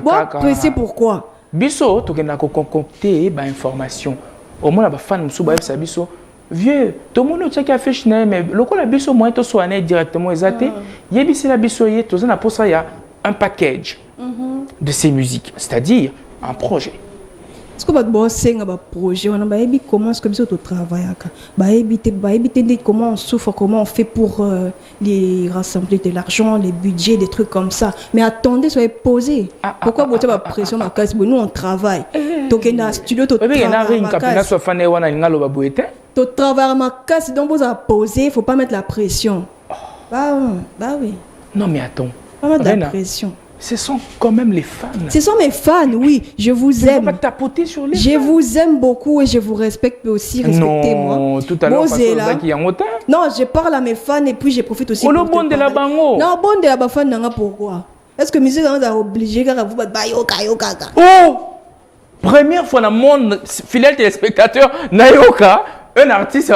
Bo apprécier pourquoi? Biso to kena ko concocter ba information. Au moins ba fan musu ba sa biso. Vieux, tout le monde qui a fait chez mais le coup la biso moi to soigner directement exaté. Yebisi la biso yé to na pour ça il y a un package de ces musiques, c'est-à-dire un projet. Est-ce que votre boss c'est un projet on a ébi comment est-ce que biso to travailler ba éviter comment on souffre, comment on fait pour les rassembler de l'argent, les budgets, des trucs comme ça. Mais attendez, soyez posés. Pourquoi vous avez pression ma casse? Nous on travaille. Donc il y a un studio to travailler. Tu travailles à ma casse, donc vous avez posé, il ne faut pas mettre la pression. Bah oui. Non mais attends. Pas mettre la pression. Ce sont quand même les fans. Ce sont mes fans, oui. Je vous aime. Tu ne pas tapoter sur les fans. Je vous aime beaucoup et je vous respecte aussi. Respectez-moi. Non, tout à l'heure, non, je parle à mes fans et puis je profite aussi. Pour le bon de la bango. Non, bon de la fan, pourquoi? Est-ce que monsieur est obligé de vous battre? Oh! Première fois dans le monde, fidèle téléspectateur, Nayoka. Un artiste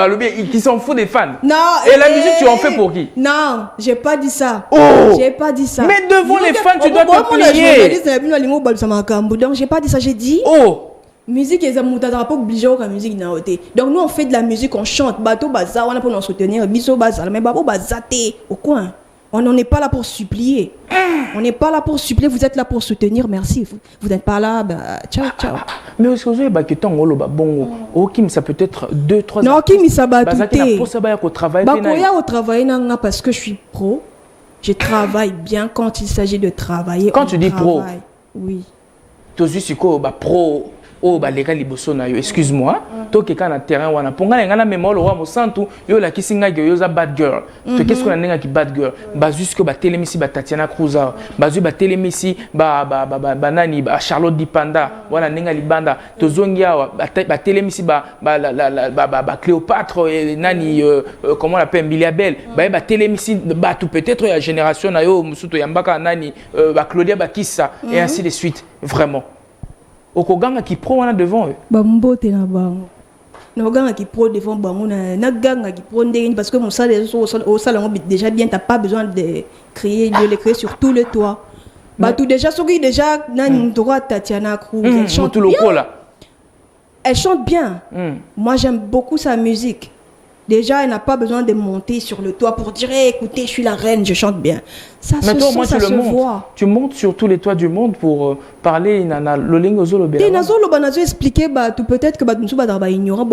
qui s'en fout des fans. Non. Et la musique, tu en fais pour qui? Non, j'ai pas dit ça. Oh. J'ai pas dit ça. Mais devant les fans, tu dois te plier. Donc j'ai pas dit ça, j'ai dit. Oh. Musique, ils ont pas obligé à la musique. Donc nous on fait de la musique, on chante. Bateau baza, on a pour nous soutenir. Biso baza, mais babo bazaté au coin. On n'est pas là pour supplier. On n'est pas là pour supplier, vous êtes là pour soutenir, merci. Vous n'êtes pas là, bah, ciao, ciao. Mais aussi, vous avez que tant bon, Kim, ça peut être 2-3 ans. Non, Kim, ça va tout. Pour ça, au travail. Au travail, parce que je suis pro. Je travaille bien quand il s'agit de travailler. Quand tu dis pro, oui. Tu dis pro. Oh, les gars, excuse-moi. Toi, qui est dans le terrain, on a ponga ngana mémoire le roi mo santu yo la kisinga yo za bad girl. Tu qu'est-ce qu'on a nenga qui bad girl? Ba jusque ba télémisi ba Tatiana Cruza, ba zu ba télémisi ba nani ba Charlotte Dipanda, wana nenga libanda. To zongia ba télémisi ba Cléopâtre nani comment on l'appelle Miliabel, ba télémisi ba tout peut-être la génération na yo musuto yambaka nani ba Claudia Bakissa et ainsi de suite, vraiment. Okoganga qui pro wana devant eux. Ba mbote na bango. Na oganga qui pro devant bango na ganga qui pro ndenge parce que mon salaire au salon déjà bien, t'as pas besoin de les créer sur tout le toit. Bah tout déjà soki déjà nani droit Tatiana Cruz, elle chante bien. Elle chante bien. Moi j'aime beaucoup sa musique. Déjà, elle n'a pas besoin de monter sur le toit pour dire écoutez, je suis la reine, je chante bien. Ça se sent, ça se voit. Tu montes sur tous les toits du monde pour parler nana lolingo zolo bela. Et nazo lo banazo expliquer tout peut-être que nous sommes ignorant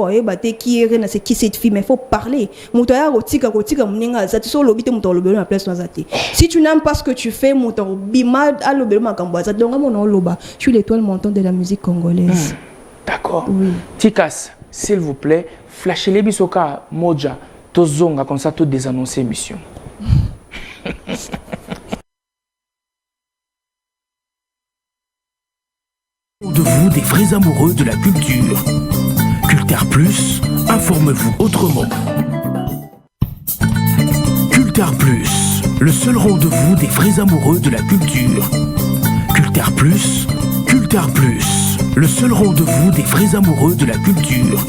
qui est c'est qui cette fille mais il faut parler. Mutaya rotika mninga zati so lobite muto lobelo na place zati. Si tu n'aimes pas ce que tu fais muto bima a lobelo makambo zati donc mon loba. Je suis l'étoile montante de la musique congolaise. D'accord. Oui. Tikas, s'il vous plaît, flashez les bisoka moja tozonga comme ça tout désannoncer émission. De vous, des vrais amoureux de la culture. Culture Plus, informe-vous autrement. Culture Plus, le seul rendez-vous des vrais amoureux de la culture. Culture Plus, le seul rendez-vous des vrais amoureux de la culture.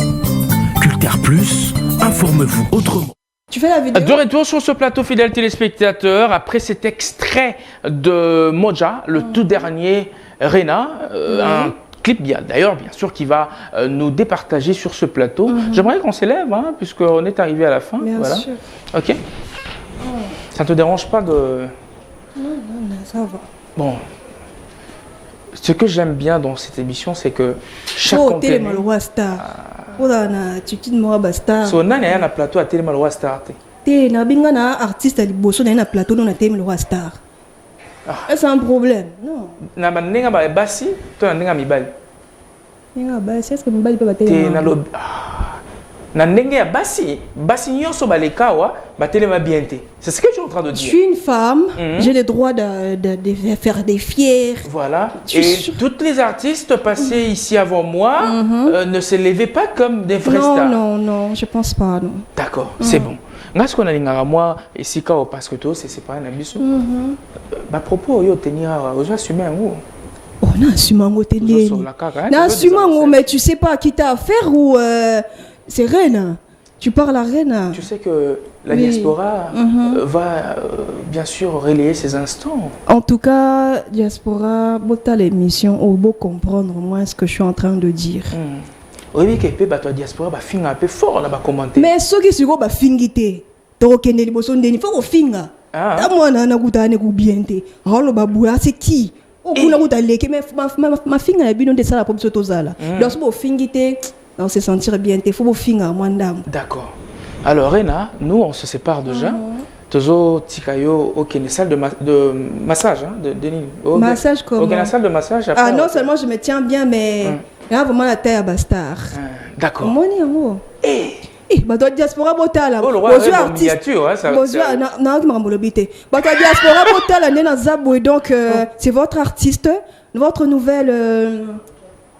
Culture Plus, informe-vous autrement. Tu fais la vidéo? De retour sur ce plateau, fidèles téléspectateurs, après cet extrait de Moja, le tout dernier Rena, un clip d'ailleurs bien sûr qui va nous départager sur ce plateau. J'aimerais qu'on s'élève, hein, puisqu'on est arrivé à la fin. Bien voilà. sûr. Ok. Ça ne te dérange pas de... Non, ça va. Bon. Ce que j'aime bien dans cette émission, c'est que chaque contenu... tu dis moi basta. So nani aya na plateau a Téléma le Roi Star te. Te na binga na artiste ali boso na plateau na Téléma le Roi Star. C'est un problème. Non. Na banenga ba basi to na ndenge mibali. Ninga basi est-ce que mibali peut battre? Te na lo na ndenge ya basi nyonso balekawa ba Téléma bien te. C'est ce que tu es en train de dire. Je suis une femme, j'ai le droit de faire des fiers. Voilà. Et toutes les artistes passés ici avant moi ne se levaient pas comme des vrais stars. Non, je pense pas, non. D'accord, c'est bon. Parce qu'on a dit moi ici parce que toi c'est pas un abisso. Bah propos yo tenir aux assumer un mot. Oh non, assumer un mot tenir. Non, assumer un mot, mais tu sais pas à qui t'as affaire ou c'est Reine. Tu parles à Reine. Tu sais que la diaspora va bien sûr relayer ces instants. En tout cas, diaspora, bota l'émission, on va comprendre moins ce que je suis en train de dire. Oui, que la diaspora va finir un peu fort là, va commenter. Mais ceux qui sont va finir, faut qu'on finga. Ta moi na kuta ne kubiente. Rolo babua c'est qui? Okuna kuta leke mais ma finga na bino de ça la pop sotozala. Donc faut fingite. On se sentir bien, il faut finir moi dame. D'accord. Alors Rena, nous on se sépare déjà. Tozo tikayo une salle de massage hein, de Denis. Massage comment? Une salle de massage après. Ah non seulement je me tiens bien mais là vraiment la taille à bastard. D'accord. Mon amour. Bah toi diaspora botala. Bonjour artiste. Bonjour non qui m'a molobité. Bah toi diaspora botala né dans Zabou donc c'est votre artiste, votre nouvelle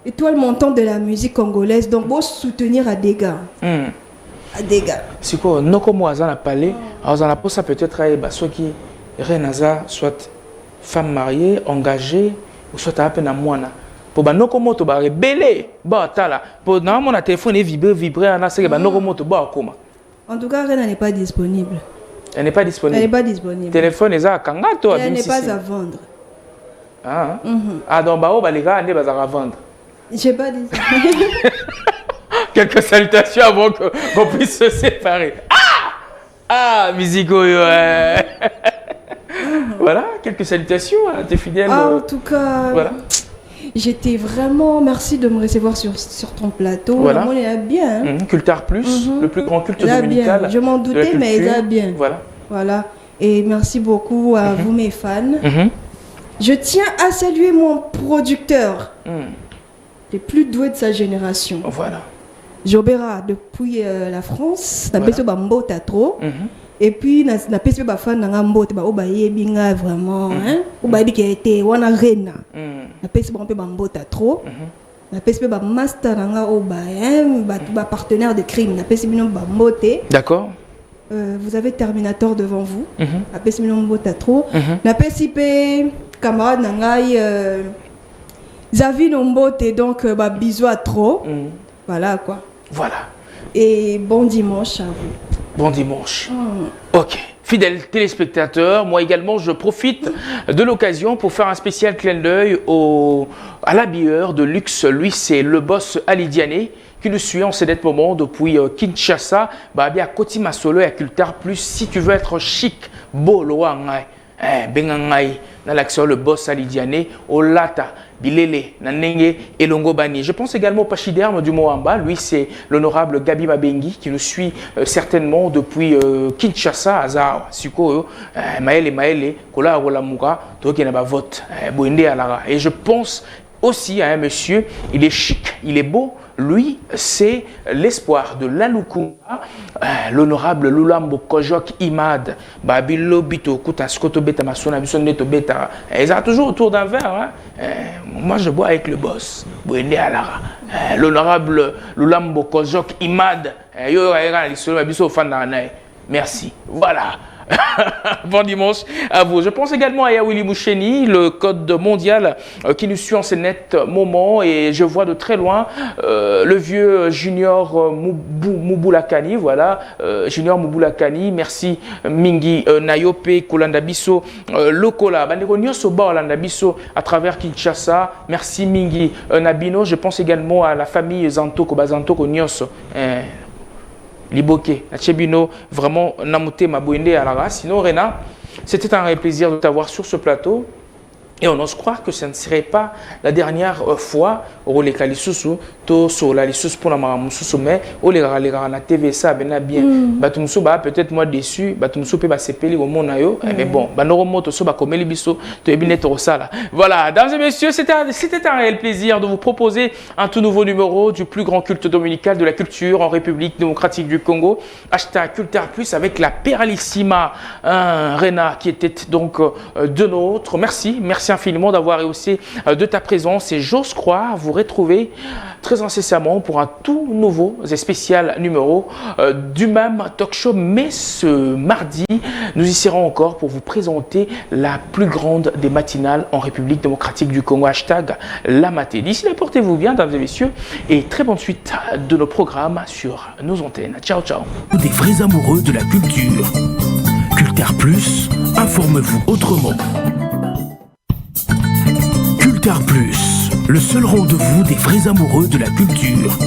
étoile montante de la musique congolaise, donc vous soutenir à des gars. À des gars. C'est quoi? Non comme moi, on a parlé, on a pour ça peut-être ceux qui Renaza soit femme mariée, engagée, ou soit à peine à moine. Pour banoko moto ba rebelle ba tala pour na mon téléphone est vibrer na c'est banoko moto ba koma. En tout cas, Rena n'est pas disponible. Elle n'est pas disponible. Elle n'est pas disponible. Téléphone est à kangato. Elle n'est pas à vendre. Ah. Ah donc bah les gars ne va à vendre. J'ai pas dit ça. Quelques salutations avant qu'on puisse se séparer. Ah musico ouais. Voilà, quelques salutations à tes fidèles. En tout cas, voilà. J'étais vraiment... Merci de me recevoir sur ton plateau. Voilà. On est bien. Hein? Cultar Plus, le plus grand culte dominical. Bien. Je m'en doutais, mais il a bien. Voilà. Voilà. Et merci beaucoup à vous, mes fans. Je tiens à saluer mon producteur, le plus doué de sa génération. Voilà. Jobera, depuis la France, n'a pas Bambo trop. Et puis, n'a pas de fan dans Gambo, ba yebinga vraiment, hein. Ba dit qu'il était wana Rena. N'a pas de Bambo trop. N'a pas de master dans Oba, hein, ba partenaire de crime. N'a pas de Bambo. D'accord. Vous avez Terminator devant vous. N'a pas de Bambo trop. N'a pas de camarade nangai Xavi Nombote, donc bisous à trop. Voilà quoi. Voilà. Et bon dimanche à vous. Bon dimanche. Ok. Fidèles téléspectateurs, moi également je profite de l'occasion pour faire un spécial clin d'œil à l'habilleur de luxe. Lui c'est le boss Ali Diane qui nous suit en ce net moment depuis Kinshasa. Bah bien Koti Masolo et Cultar Plus. Si tu veux être chic, beau, loin, bengangai, dans l'action le boss Ali Diane, Olata. Bilele, Nanenge et Longobani. Je pense également au pachyderme du Moamba. Lui, c'est l'honorable Gabi Mabengi qui nous suit certainement depuis Kinshasa, Azar, Suko, Maele, Kola, Rolamura, Tokenaba vote, Boende Alara. Et je pense aussi à un monsieur, il est chic, il est beau. Lui, c'est l'espoir de l'Anukunga, l'honorable Lulambo Kojok Imad, Babilo Bito, Kutaskoto Beta, Masona Bisoneto Beta. Ils ont toujours autour d'un verre. Hein. Moi, je bois avec le boss, Boende Alara. L'honorable Lulambo Kojok Imad, merci. Voilà. Bon dimanche à vous. Je pense également à Yawili Moucheni, le code mondial qui nous suit en ce net moment, et je vois de très loin le vieux Junior Mubulakani, voilà, Junior Mubulakani, merci Mingi Nayope, Kolandabiso, Lokola, Bandego Nyoso Baolandabiso à travers Kinshasa, merci Mingi Nabino. Je pense également à la famille Zantoko, Bazantoko Nyoso. Liboke, Nachebino, vraiment Namute Mabouende Alara. Sinon, Rena, c'était un réel plaisir de t'avoir sur ce plateau. Et on ose croire que ce ne serait pas la dernière fois où les Kalisusu, to so la lisusu pour la maramusu, mais où les na TV ça bien bien. Batumsu ba peut-être moi déçu, batumsu pe ba sepeli au monde ayo, mais bon, banoromo to so ba komeli biso to ebine to sala. Voilà, dames et messieurs, c'était un réel plaisir de vous proposer un tout nouveau numéro du plus grand culte dominical de la culture en République démocratique du Congo. Hashtag Cultar Plus avec la Peralissima Rena qui était donc de nôtre. Merci infiniment d'avoir rehaussé de ta présence, et j'ose croire vous retrouver très incessamment pour un tout nouveau et spécial numéro du même talk show. Mais ce mardi, nous y serons encore pour vous présenter la plus grande des matinales en République démocratique du Congo. Hashtag la maté. D'ici là, portez-vous bien, mesdames et messieurs, et très bonne suite de nos programmes sur nos antennes. Ciao, ciao. Des vrais amoureux de la culture. Cultar Plus, informe-vous autrement. Cultar Plus, le seul rendez-vous des vrais amoureux de la culture.